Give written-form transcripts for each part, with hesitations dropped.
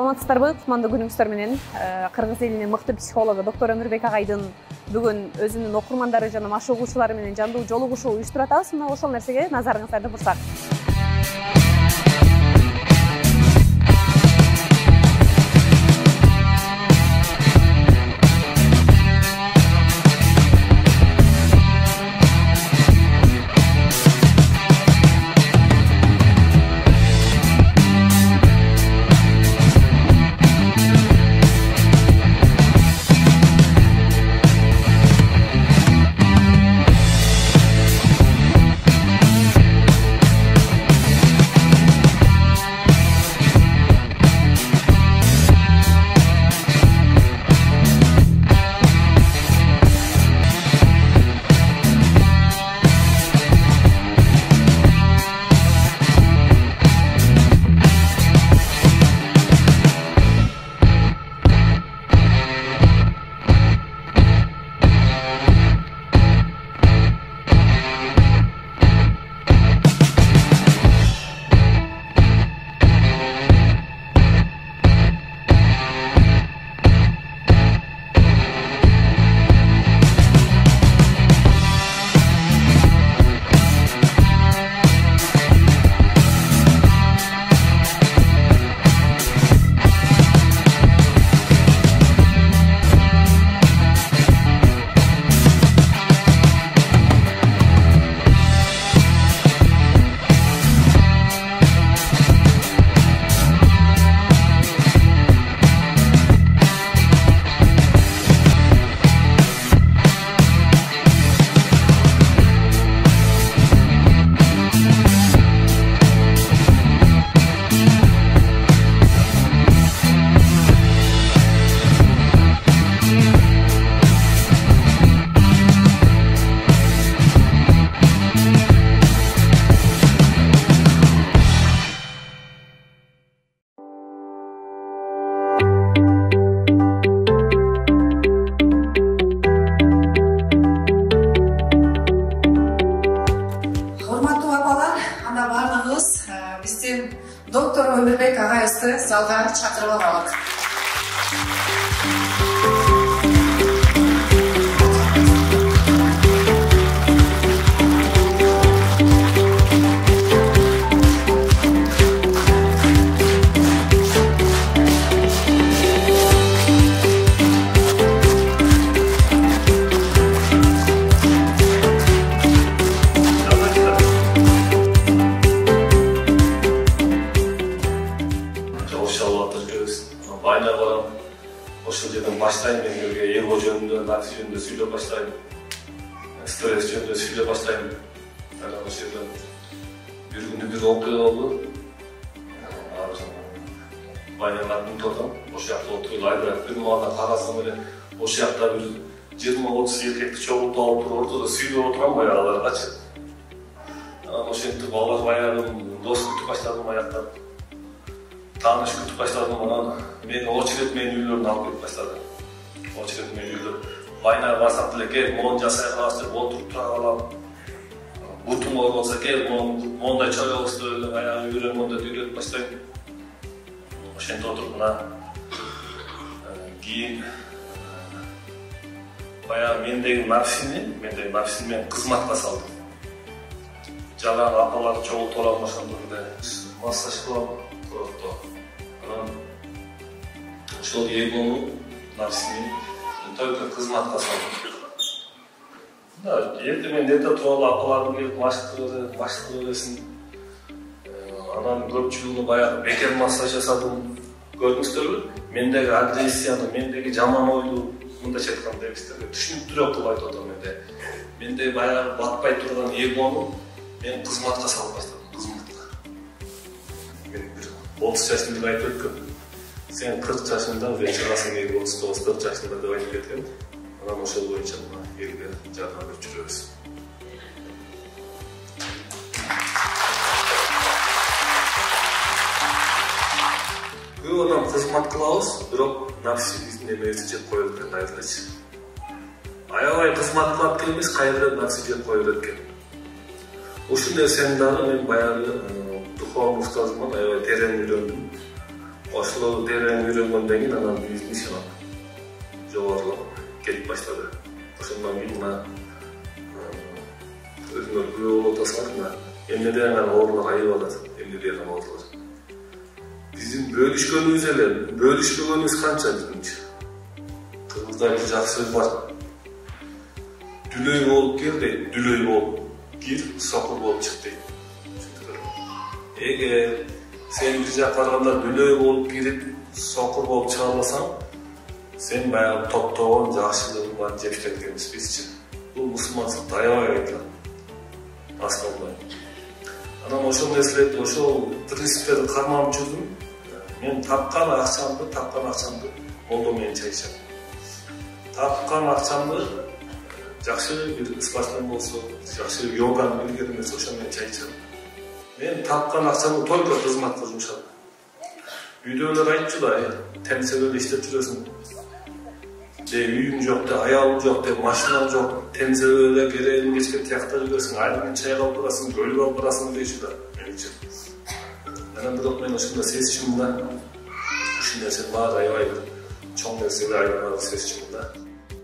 Саламатсыздарбы? Кутмандуу күнүңүздөр менен кыргыз элинин мыкты психологу доктор Өмүрбек агайдын бүгүн өзүнүн окурмандары жана машык окуучулары менен жандуу жолугушуу уюштуруп атабыз. Мына ошол нерсеге назарыңыздарды бурсак. Доктор Өмүрбек агайыбызды залга чакырып алалы. Ошол жерден баштайм, мен эго жөнүндө, нақсы жөнүндө сүйлөп баштайм, стресс жөнүндө сүйлөп баштайм. Ошол жерден бир күнү бир окуя болду. Баягы унутуп, ошол жакта отуруп айда бир маалда карасам эле, ошол жакта бир 20-30 эркекти чогултуп алып туруп ортодо сүйлөп отурган баягы аларгачы. Ошентип алар баягы дос күтүп баштадым аяктан. Тааныш күтүп баштадым, анан мен очередь менин үйлөрүнө алып кетип баштады. Очередь менин үйлөр. Байнага барсак деле кел, моон жасай каласыз деп отуруп тура калам. Бутум оор болсо кел, моондай чоёбузду эле баягы үйрөнгөндө үйрөтүп баштайм. Ошентип отуруп мына кийин баягы мендеги нафсини мен кызматка салдым. Жалаң апаларды чогултуп алам, ошондо эле массаж кылам. Ошол эгону, нафсини только кызматка салдым. Да, эрте мен эрте туруп апаларым келип машыктырып берсин. Анан көпчүлүгүнө баягы бекер массаж жасадым. Көрдүңүздөрбү? Мендеги агрессияны, мендеги жаман ойлу, мындайча айтканда силерге түшүнүктүрөк кылып айтып атам менде. Менде баягы батпай турган эгону мен кызматка салып баштадым, кызматка. Мен бир 30 жашында айтып өткөн. Sen 40 жашында чыгасың, 39-40 жашында деп айтып кеткен. Анан ошол боюнча элге жардам берип жүрөбүз. Көп адам кызмат кылабыз, бирок нафсибиздин эмеси жеп коет экен, айтылачы. Аябай кызмат кылат эмес, кайра нафси жеп коет экен. Ушул нерсени дагы мен баягы духовный устазымдан аябай терең үйрөндүм. ошол терең үйрөнгөндөн кийин анан биздин иши жогору кетип баштады. Ошондон кийин мына өзүңөр күбө болуп атасыңар, мына эмнеден гана оорулар айып алат, эмнеден гана оорулар. Биздин бөлүшкөнүбүз эле, бөлүшпөгөнүбүз канча биздинчи. Кыргызда бир жакшы сөз бар. Дүлөй болуп кел дейт, дүлөй болуп кир, сокур болуп чык дейт. Эгер сен бир жакка барганда дүлөй болуп кирип, сокур болуп чыга албасаң, сен баягы топтогон жакшылыгыңан жеткен эмеспизчи. Бул мусулманчылыкта аябай айтылат. Аскалбай. Анан ошол нерселерди, ошол принциптерди карманып жүрдүм. Мен тапкан акчамды молдо менен чайчам. Тапкан акчамды жакшы бир спортсмен болсо, жакшы йоганы билген эмес, ошо менен чайчам. Мен тапкан акчамды только кызматка жумшадым. Үйдөгүлөр айтчу да, темсебелде иштеп жүрөсүң. Үйүң жок, аялың жок, машинаң жок, темсебелде керегиң кечке тиякта жүрөсүң, айрым чайга алып барасың, көлүк алып барасың дейчү да, менимче. Анан бирок мен ошондо сезчүмүн да, ушул нерсени баары аябай бир чоң нерсеге айланады сезчүмүн да.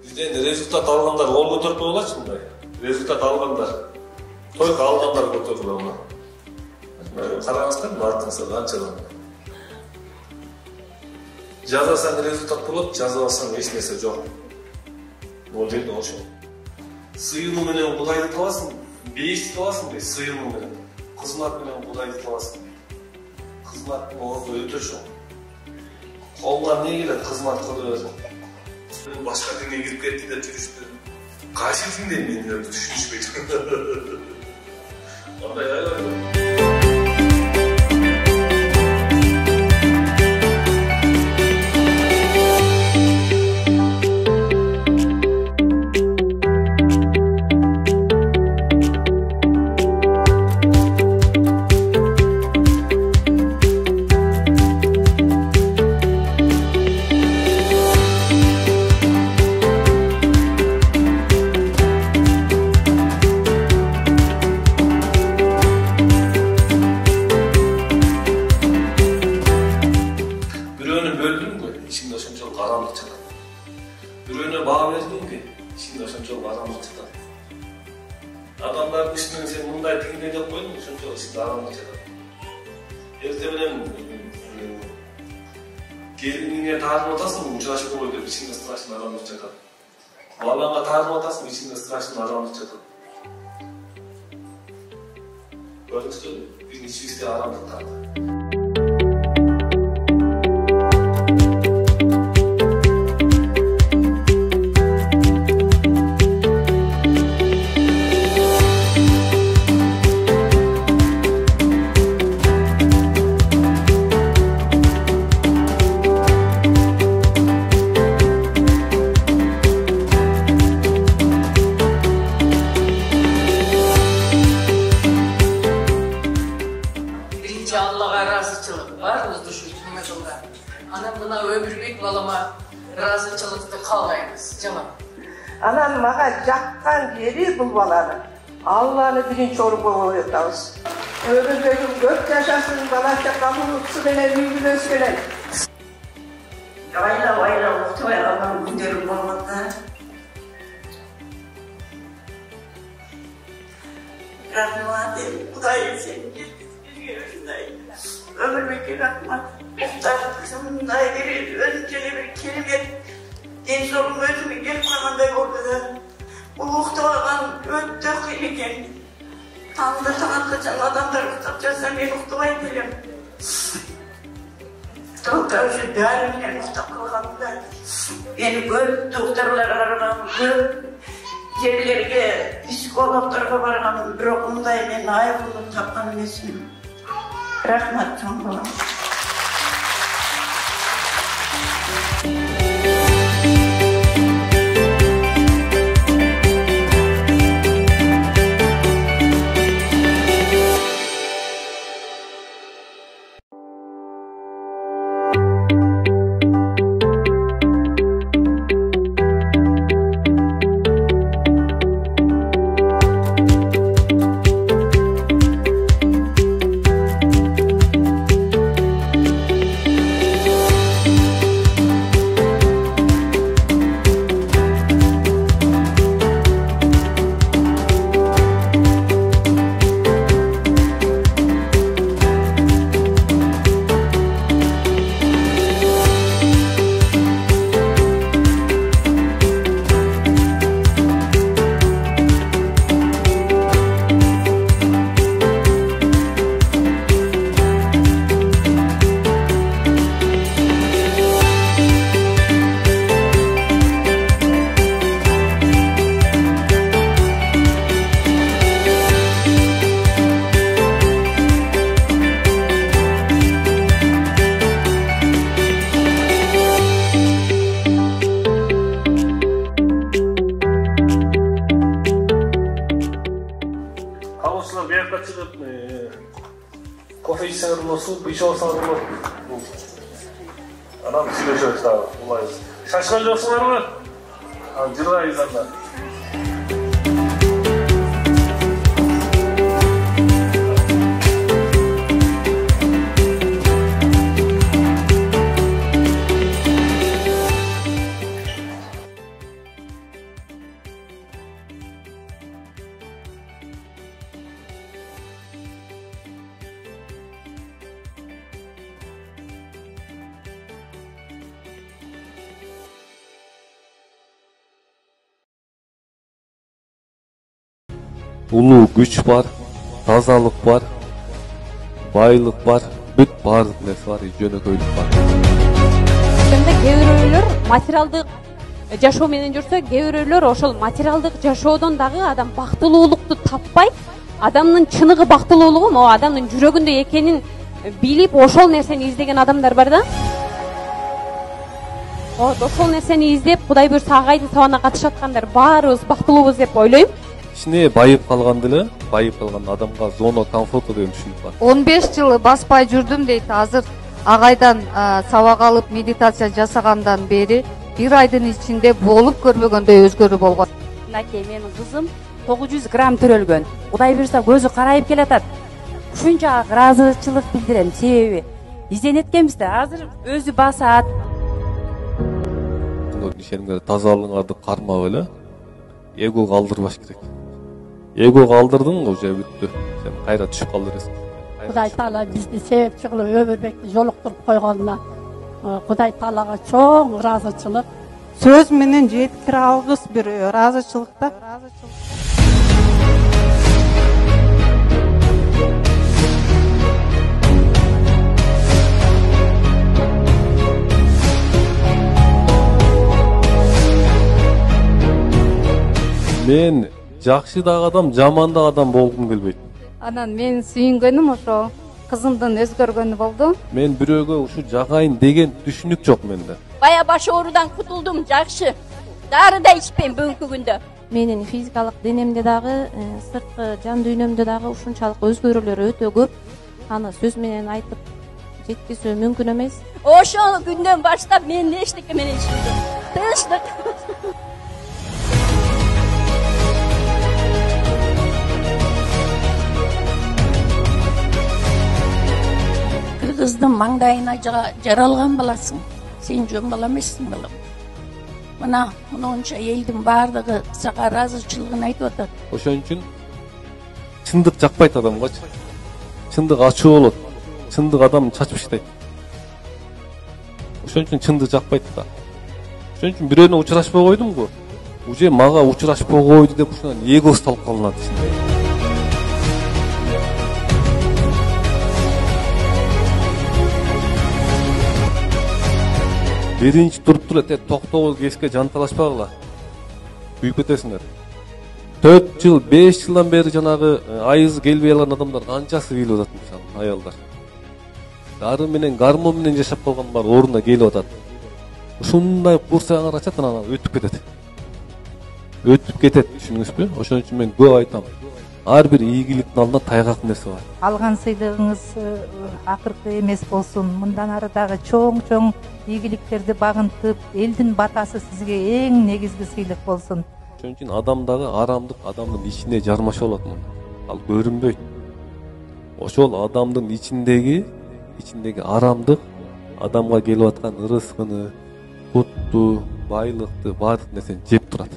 Бизден результат алгандар кол көтөрүп койгулачы мындай. Результат алгандар, только алгандар көтөрүп койгула. Караңыздар, артыңызда канчадан. Жазасаң результат болот, жазбасаң эч нерсе жок. Бул жерде ошол. Сыйынуу менен Кудайды табасың, бейишти табасың дейт, сыйынуу менен. Кызмат менен Кудайды табасың. Кызматтын орду өтө чоң. Колдан не келет, кызмат кылып өзүң. Башка динге кирип кетти деп жүрүштү. Кайсы динден мен түшүнүшпөйт. Андай аябай. Adamların üstüne sen bunday tengde деп koydun, şunca işte aramda çatar. Erte bilen gelinine tarım atasın, uçaşıp koydu, içinde straşın aramda çatar. Balanga tarım atasın, içinde straşın aramda çatar. Gördünüz mü? Biz içimizde aramda tarım. Разычылыкты каалайбыз, жаман. Анан мага жаккан жери бул баланы. Алланы биринчи орунга коёбуз. Өмүрдөгү көп жашасын, бала чакалуусу менен үйгүн өскөн. Айла уктубай калган күндөрүм болгон да. Рахмат, Кудайым сени жеткизген. Өмүрбекке рахмат. Мындай бир өзүнчө бир келбет ден соолугум өзүмө келип калгандай болду да. Бул уктап алган өтө кыйын экен. Таңда таң адамдар уктап жатса мен уктабайт элем. Только ушу баары менен уктап калганымда мени көп доктурлар караган, көп жерлерге, психологторго барган, бирок мындай мен айыгымды тапкан эмесмин. Рахмат чоң балам. жакка чыгып кофе ичсеңер болот, суп ичип алсаңар болот. Анан сүйлөшөбүз дагы, улайбыз. Шашкан жоксуңарбы? Жыргайбыз анда. Улуу күч бар, тазалык бар, байлык бар, бүт баардык нерсе бар, жөнөкөйлүк бар. Кээ бирөөлөр материалдык жашоо менен жүрсө, кээ бирөөлөр ошол материалдык жашоодон дагы адам бактылуулукту таппай, адамдын чыныгы бактылуулугу могу адамдын жүрөгүндө экенин билип, ошол нерсени издеген адамдар бар да. Ошол нерсени издеп, Кудай буйрса агайдын сабагына катышаткандар баарыбыз бактылуубуз деп ойлойм. Ичине байып калган деле, байып калган адамга зона комфорта деген түшүнүк бар. 15 жыл баспай жүрдүм дейт. Азыр агайдан сабак алып медитация жасагандан бери 1 айдын ичинде болуп көрбөгөндөй өзгөрүү болгон. Мынакей менин кызым 900 грамм төрөлгөн. Кудай буйрса көзү карайып келатат. Ушунча ыраазычылык билдирем, себеби изденип эткенбиз да, азыр өзү басат. Ишенимге тазалыгыңарды кармап эле эго калдырбаш керек. Эго калдырдың уже бүттү. Сен кайра түшүп кала бересиң. Кудай Таала бизди себепчи кылып Өмүрбекти жолуктуруп койгонуна Кудай Таалага чоң ыраазычылык. Сөз менен жеткире алгыс бир ыраазычылыкта. Мен жакшы дагы адам, жаман дагы адам болгум келбейт. Анан мен сүйүнгөнүм ошо кызымдын өзгөргөнү болду. Мен бирөөгө ушу жагайын деген түшүнүк жок менде. Бая баш оорудан кутулдум, жакшы. Дары да ичпейм бүгүнкү күндө. Менин физикалык денемде дагы, сырткы жан дүйнөмдө дагы ушунчалык өзгөрүүлөр өтө көп. Аны сөз менен айтып жеткизүү мүмкүн эмес. Ошол күндөн баштап мен эчтеке менен иштедим. Тынчтык. Кыргыздын маңдайына жаралган баласың. Сен жөн бала эмессиң балам. Мына мынунча элдин баардыгы сага ыраазычылыгын айтып атат. Ошон үчүн чындык жакпайт адамгачы. Чындык ачуу болот. Чындык адам чачып иштейт. Ошон үчүн чындык жакпайт да. Ошон үчүн бирөөнө учурашпай койдумго. Уже мага учурашпай койду деп ушунан эгосы талкаланат. Биринчи туруп эле токтобуз кеске жанталашпагыла. Күйүп кетесиңер. 4 жыл, 5 жылдан бери жанагы айызы келбей алган адамдар канчасы келип атат мисалы, аялдар. Дары менен, гормон менен жашап калган бар ордуна келип атат. Ушундай курсаңар ачат, анан өтүп кетет. Өтүп кетет, түшүнүңүзбү? Ошон үчүн мен көп айтам. Ар бир ийгиликтин алдында тайгак нерсе бар. Алган сыйлыгыңыз акыркы эмес болсун. Мындан ары дагы чоң ийгиликтерди багынтып, элдин батасы сизге эң негизги сыйлык болсун. Ошон үчүн адамдагы арамдык адамдын ичине жармаша болот. Ал көрүнбөйт. Ошол адамдын ичиндеги арамдык адамга келип аткан ырыскыны, кутту, байлыкты, баардык нерсени жеп турат.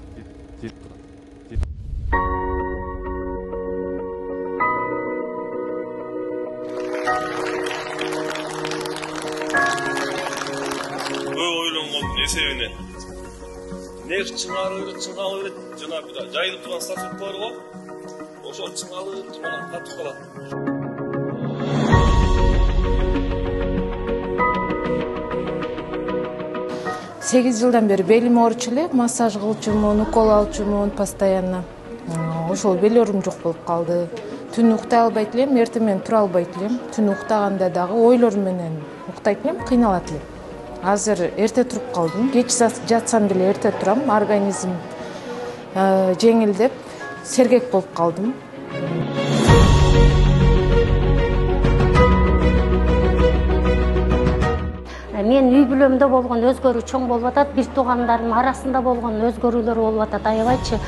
Ойлонгондун эсебинен нефть чыңалып берет, жана бир жайылып турган статут барго, ошол чыңалып турган катып калат. 8 жылдан бери белим ооруч эле, массаж кылчумун, укол алчумун постоянно. Ошол бел оорум жок болуп калды. Түн уктай албайт элем, эртең менен тура албайт элем. Түн уктаганда дагы ойлор менен уктайт элем, кыйналат элем. Азыр эрте туруп калдым. Кеч жатсам деле эрте турам. Организм жеңилдеп, сергек болуп калдым. мен үй бүлөмдө болгон өзгөрүү чоң болуп атат, бир туугандарымдын арасында болгон өзгөрүүлөр болуп атат. Аябайчы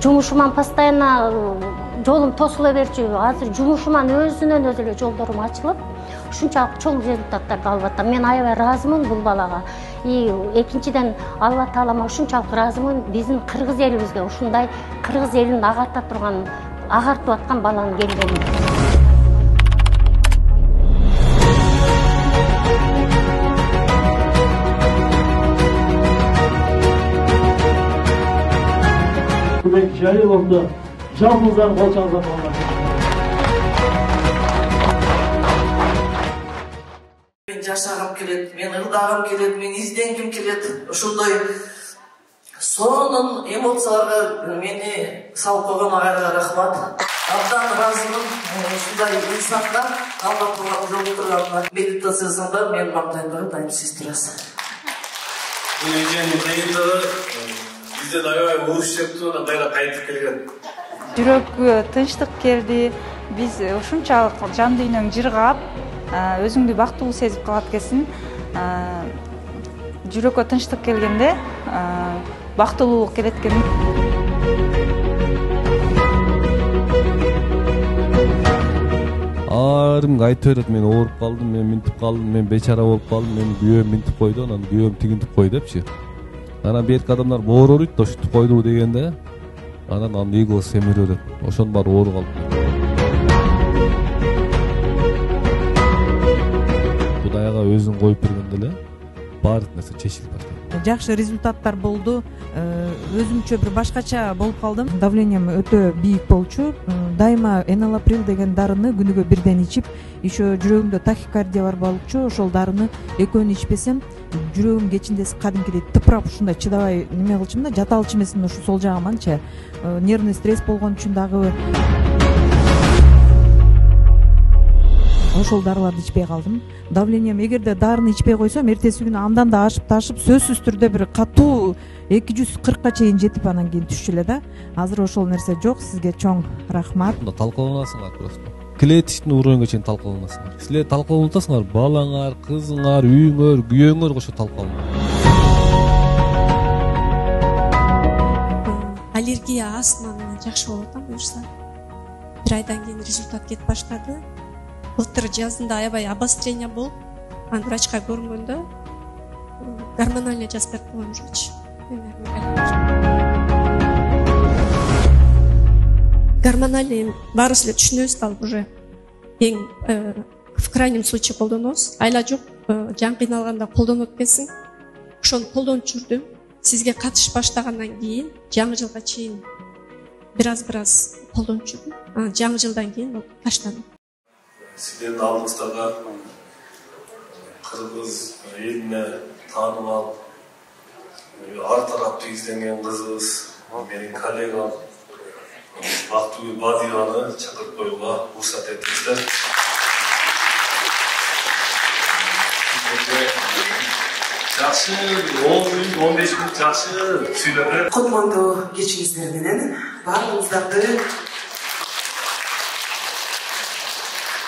жумушуман постоянно жолум тосула берчү. Азыр жумушуман өзүнөн өзү эле жолдорум ачылып, ушунчалык чоң результаттарды алып атам. Мен аябай ыраазымын бул балага. Экинчиден Алла Таалама ушунчалык ыраазымын биздин кыргыз элибизге ушундай кыргыз элин агарта турган, агартып аткан баланын келгенине. Kubek Şahilov'da canımızdan kolçanızdan olmak. Men жашагым келет, мен ылдагым келет, мен изденгим келет. Ушундай сонун эмоцияларга мени салып койгон агайга рахмат. Абдан ыраазымын ушундай инсанга Алла Тааланын жолуктурганына. Медитациясында мен мактайдагы дайым сиз турасыз. Бул эженин жыйынтыгы бизден аябай урушчукту кайра кайтып келген. Жүрөккө тынчтык келди. Биз ушунчалык жан дүйнөң жыргап, өзүңдү бактылуу сезип калат экенсиң. Жүрөккө тынчтык келгенде бактылуулук келет экен. Арымга айтып берет, мен ооруп калдым, мен минтип калдым, мен бечара болуп калдым, мен күйөөм минтип койду, анан күйөөм тигинтип кой депчи. Анан бетки адамдар ооруйт, ошентип койду дегенде, анан анын ийгиси семире берет. Ошонун баары оору калып. Кудайга өзүн коюп бергенде эле баардык нерсе чечилип барат. Жакшы результаттар болду. Өзүмчө бир башкача болуп калдым. Давлением өтө бийик болчу. Дайыма энолаприл деген дарыны күнүгө бирден ичип, еще жүрөгүмдө тахикардия бар болчу. Ошол дарыны экөөнү ичпесем, жүрөгүм кечиндеси кадимкидей тыпырап ушундай чыдабай неме кылчумун да, жата алчу эмесмин ушу сол жагыманчы. Нервный стресс болгон үчүн дагы ошол дарыларды ичпей калдым. Давлением эгерде дарыны ичпей койсом, эртеси күнү андан да ашып ташып, сөзсүз түрдө бир катуу 240-ка чейин жетип анан кийин түшчү эле да. Азыр ошол нерсе жок. Сизге чоң рахмат. Талкаланасыңар просто. Клеточный уровеньге чейин талкаланасыңар. Силер талкаланып атасыңар, балаңар, кызыңар, үйүңөр, күйөөңөр кошо талкаланат. Аллергия, астма менен жакшы болуп атам буюрса. Бир айдан кийин результат кетип баштады. Былтыр жазында аябай обострение болуп, анан врачка көрүнгөндө гормональный жазып берип койгон жүрчү. Гормональный баарыбыз эле түшүнөбүз, ал уже эң в крайнем случае колдонобуз. Айла жок, жан кыйналганда колдонот экенсиң. Ошону колдонуп жүрдүм. Сизге катышып баштагандан кийин жаңы жылга чейин бир аз колдонуп жүрдүм. Анан жаңы жылдан кийин таштадым. Сіздердің алдыңыздарда қырғыз еліне танымал, ар тарапты изденген қызыңыз, менің коллегам Бактыгүл Бадиеваны чакырып коюуга уруксат этиңиздер. Жакшы 10-15 мүнөт жакшы сүйлөдү. Кутмандуу кечиңиздер менен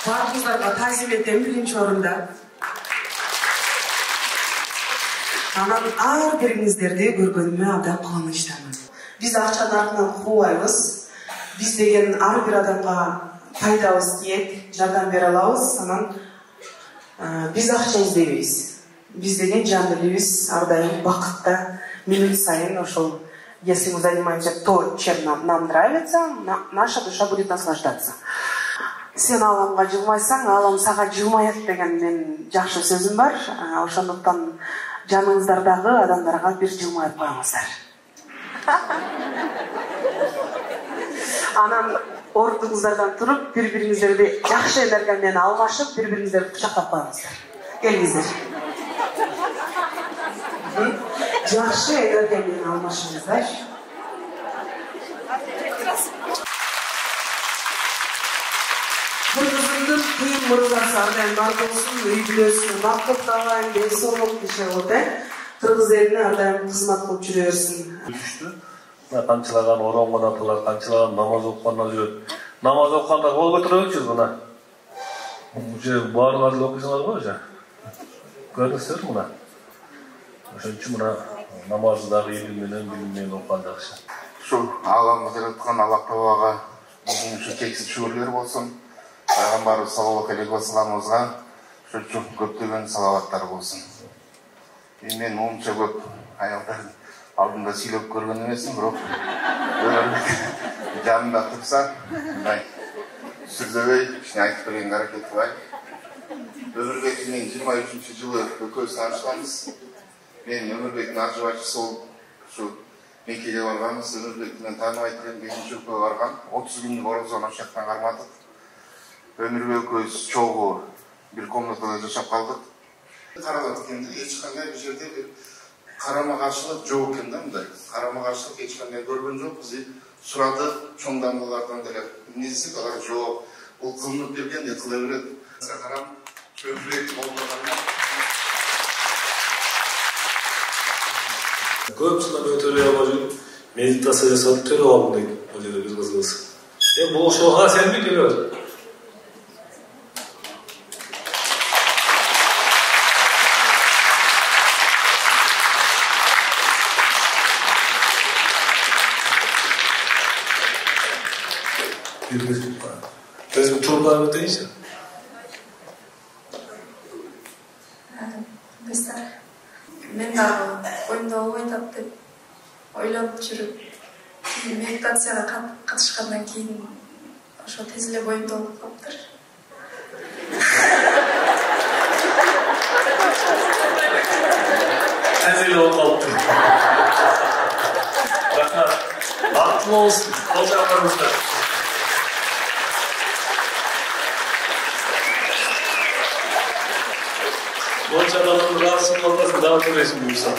баарыңыздарга таазим этем биринчи орунда. Анан ар бириңиздерди көргөнүмө абдан кубанычтамын. Биз акча наркынан кубайбыз. Биз деген ар бир адамга пайдабыз тиет, жардам бере алабыз. Анан биз акча издебейбиз. Биз деген жан элибиз ар дайым бакытта, минут сайын ошол, если мы занимаемся то, чем нам нравится, наша душа будет наслаждаться. Сен аламга жылмайсаң, алам сага жылмаят деген мен жакшы сөзүм бар. Ошондуктан жаныңыздардагы адамдарга бир жылмайып коюңуздар. Анан ордуңуздардан туруп, бири-бириңиздерди жакшы энергия менен алмашып, бири-бириңиздерди кучактап коюңуздар. Келиңиздер. Жакшы энергия менен алмашыңыздар. Кыргыздын кыйын мырзасы ардайым бар болсун, үй бүлөсүн бактып табайын, денсаулык дешебот, кыргыз элине ардайым кызмат кылып жүрө берсин. Канчалаган оронгон аталар, канчалаган намаз окугандар жүрөт. Намаз окуганда кол көтөрөбүчүз мына. Уже баарыңарды окуйсуңар го уже. көрдүңүздөр мына. Ошон үчүн мына намазды дагы илим менен окуган жакшы. Ушул Аллахымыз жараткан Аллах Таалага бүгүнкү чексиз шүгүрлөр болсун. Пайгамбарыбыз саллаллаху алейхи вассаламыбызга ушул көптөгөн салаваттар болсун. Мен онча көп аялдардын алдында сүйлөп көргөн эмесмин, бирок жанымда турса, мындай сүрдөбөй кичине айтып бергенге аракет кылайын. Өмүрбек менен 23-жылы экөөбүз таанышканбыз. Мен Өмүрбектин ажыбачысы болуп ушу Меккеге барганбыз. Өмүрбек менен тааныбай элем, 5-өлкөгө барган. 30 күндүк орозону ошол жактан кармадык. Өмүрбек экөөбүз чогуу бир комнатада жашап калдык. Каралат экен, эч кандай бир жерде бир карама-каршылык жок экен да, мындай. Карама-каршылык эч кандай көргөн жокпуз. Сурадык, чоң дамбалардан деле эмнеси алар жок. Бул кылынып берген, кыла берет. Карам, Өмүрбек болмаганда көп жылдан өтөрүп алып медитация жасап төрөп алдым дейт. Бул жерде бир кызыбыз. Бул ошого сенби келет. Өзүм турбаны дейинчи. Мен дагы оюмда ойнап деп ойлонуп жүрүп, медитацияга катышкандан кийин ошо тез эле боюм толуп калыптыр. Тез эле болуп калыптыр. Рахмат. Бактылуу болсун, кол жагыңызда. Монча адамдын ыраазычылык ортосунда дагы көрөсүң буюрса.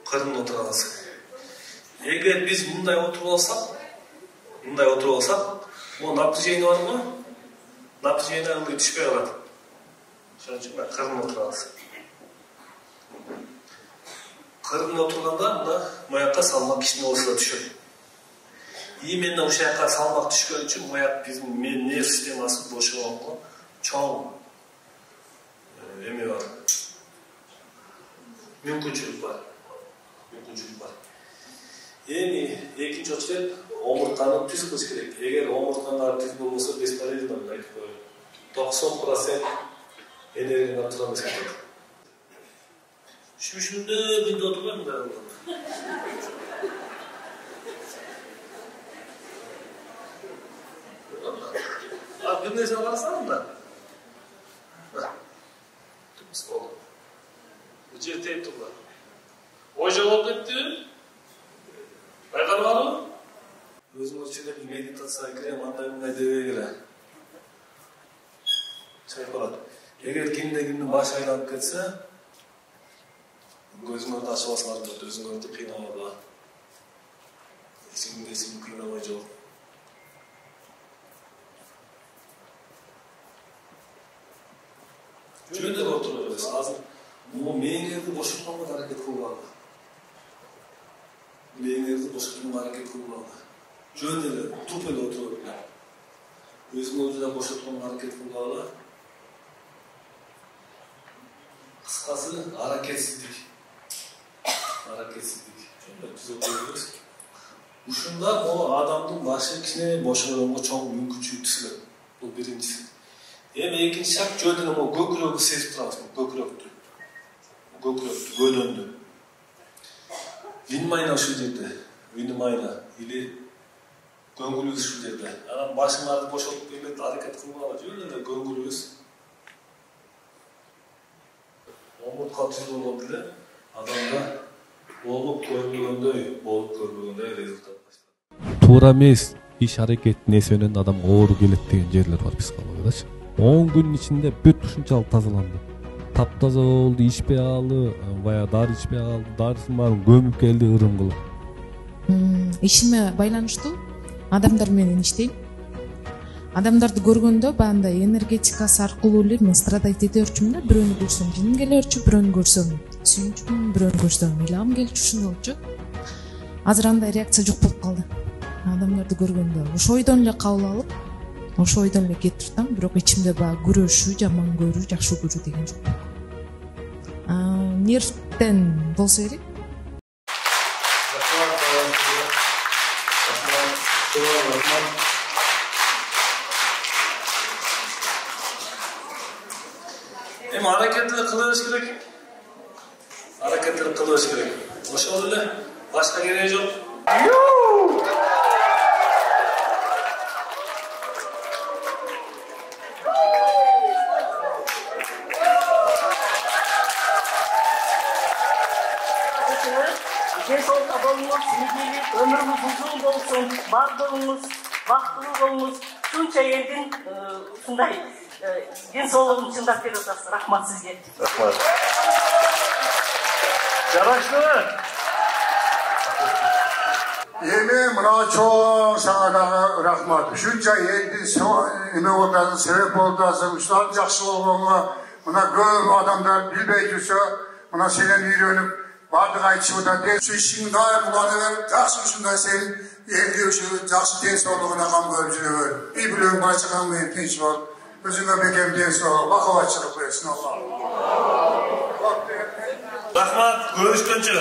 Кырында отурабыз. Эгер биз мындай отуруп алсак, бул напряжение барбы? Напряжение ылдый түшпөй калат. Ошон үчүн кырында отурабыз. Кырында отурганда мына мыякка салмак кичине болсо да түшөт. Именно ошол жака салмак түшкөн үчүн мыяк биздин нерв системасы бошогонго чоң эме бар. Мүмкүнчүлүк бар. Эми экинчи очередь омуртканы түз кылыш керек. Эгер омурткаңар түз болбосо бесполезно деп айтып коеюн. 90% энергияны турган эмес кетет. Шүшүндө күндө отурган да. Bir neyse varsan da. Tümüs oldu. Bu ciddi turlar. O cevap etti. Baykan var mı? Özümüz içinde bir meditasyon gireyim, anlayımına deveye girer. Şey falan. Eğer kimde baş aylanıp getse, gözün orada açılasın var, gözün orada kıynama var. Esin kıynama yok. Жөнді отырып азыр мээңерди бошотконго аракет кылбагы. Мээңерди бошотконго аракет кылбагы. Жөнді эле туп эле отуруп эле. Өзүңүздү да бошотконго аракет кылбагы. Кыскасы аракетсиздик. Ушунда могу адамдын башы кичине бошогонго чоң мүмкүнчүлүк түзүлөт. Бул биринчиси. Эми экинчи шарт жөөдөн көкүрөгү сезип турабыз, көкүрөктү, гөдөндү. Винмайна ушул жерде, винмайна или көңүлүбүз ушул жерде. Анан башыңарды бошотуп келет, аракет кылбагыла, жөн эле көңүлүбүз. Омуртка түз болгон эле адамда болуп көрбөгөндөй результат башталат. Туура эмес иш аракет нерсе менен адам оору келет деген жерлер бар психологиядачы. 10 күн içinde бүт ушунчалык тазаланды. Таптаза болду, ичпей алды, бая дары ичпей алды, дарысын баарын көмүп келди ырым кылып. Ишиме байланыштуу адамдар менен иштейм. Адамдарды көргөндө баягындай энергетикасы аркылуу эле мен страдать этиөрчүмүн да. Бирөөнү көрсөм жиним келерчү, бирөөнү көрсөм сүйүнчүмүн, бирөөнү көрсөм ыйлам келчү, ушундай болчу. Азыр андай реакция жок болуп калды. адамдарды көргөндө ошо ойдон эле кабыл алып, ошо ойдон эле кетип жатам. Бирок ичимде баягы күрөшүү, жаман көрүү, жакшы көрүү деген жок. Нервтен болсо керек. Эми аракетти кылыш керек. Аракетти кылыш керек. Ошол эле башка кереги жок. Денсаулыққа болыңыз, игілік, өміріңіз ұзын болсын, барлығыңыз, бақыттылы болыңыз. Шунша елдің ушундай денсаулығын чындап беріп жатасыз. Рахмат сізге. Рахмат. Жарашты. Эми мына чоң сага дагы рахмат. Ушунча элди эме болдасың, себеп болдасың, ушулар жакшы болгонго мына көп адамдар билбей жүрсө, мына сенен үйрөнүп бардык айтышып атат. Ушу ишиң дайым улана берип, жакшы ушундай сен элди ушу жакшы ден соолугуна кам көрүп жүрө бер. Үй бүлөң бачыгаң менен тынч бол. Өзүңө бекем ден соолук, бакубатчылык берсин Алла. Рахмат, көрүшкөнчө.